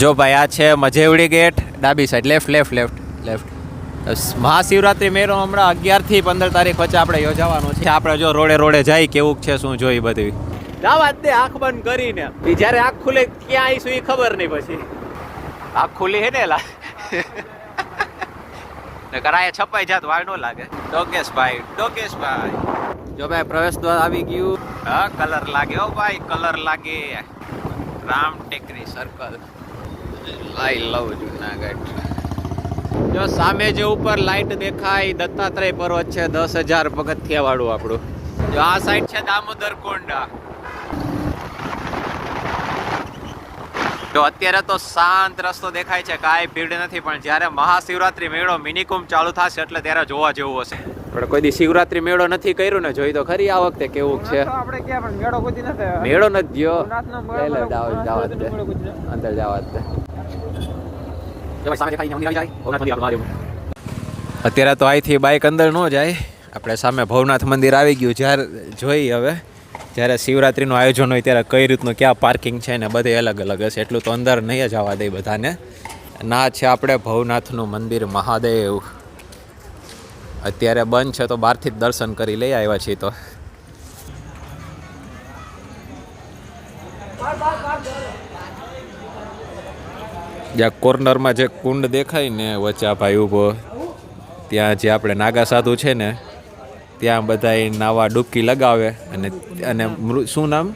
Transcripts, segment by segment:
જો ભાઈ આ છે મજેવડી ગેટ, ડાબી side, left left left left. Mahashivratri મેળો હમણાં 11 થી 15 તારીખ વચ્ચે આપણે યોજાવાનો છે. આપણે જો રોડે રોડે જાય કેવું છે શું જોઈ બધું. જવા દે આંખ બંધ કરીને, જ્યારે આંખ ખુલે ક્યાં આવીશું એ ખબર નહીં. પછી આંખ ખુલી હે ને એલા કરાય છપાઈ જાત વાર નો લાગે. ડોકેશભાઈ જો ભાઈ પ્રવેશ દ્વાર આવી ગયું. હા કલર લાગે હો ભાઈ, કલર લાગે. રામ ટેકરી સર્કલ, આઈ લવ જુનાગઢ. જો સામે જે ઉપર લાઈટ દેખાય દત્તાત્રેય પર્વત છે, 10,000 પગથિયા વાળું આપણું. જો આ સાઈડ છે દામોદર કુંડ. જો અત્યારે તો શાંત રસ્તો દેખાય છે, કાંઈ ભીડ નથી, પણ જ્યારે મહાશિવરાત્રી મેળો મિનિકુંભ ચાલુ થશે એટલે ત્યારે જોવા જેવું હશે. પણ કોઈ દી શિવરાત્રી મેળો નથી કર્યું ને, જોઈ તો ખરી આ વખતે કેવું છે. મેળો નથી ગયો, અંદર જવા દે. અત્યારે તો અહીંથી બાઇક અંદર ન જાય. આપણે સામે ભવનાથ મંદિર આવી ગયું. જ્યારે જોઈ હવે જ્યારે શિવરાત્રીનું આયોજન હોય ત્યારે કઈ રીતનું ક્યાં પાર્કિંગ છે ને બધે અલગ અલગ હશે, એટલું તો અંદર નહીં જ આવવા દે બધાને. ના છે આપણે ભવનાથનું મંદિર મહાદેવ. અત્યારે બંધ છે તો બહારથી જ દર્શન કરી લઈ આવ્યા છીએ. તો જ્યાં કોર્નરમાં જે કુંડ દેખાય ને વચ્ચે આ ભાઈ ઊભો, ત્યાં જે આપણે નાગા સાધુ છે ને ત્યાં બધા નાવા ડૂબકી લગાવે. અને શું નામ?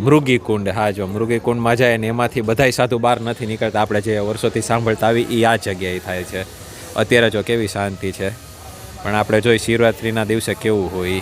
મૃગી કુંડ. હા જો મૃગી કુંડમાં જાય ને એમાંથી બધાય સાધુ બહાર નથી નીકળતા. આપણે જે વર્ષોથી સાંભળતા આવી એ આ જગ્યાએ થાય છે. અત્યારે જો કેવી શાંતિ છે, પણ આપણે જોઈ શિવરાત્રિના દિવસે કેવું હોય.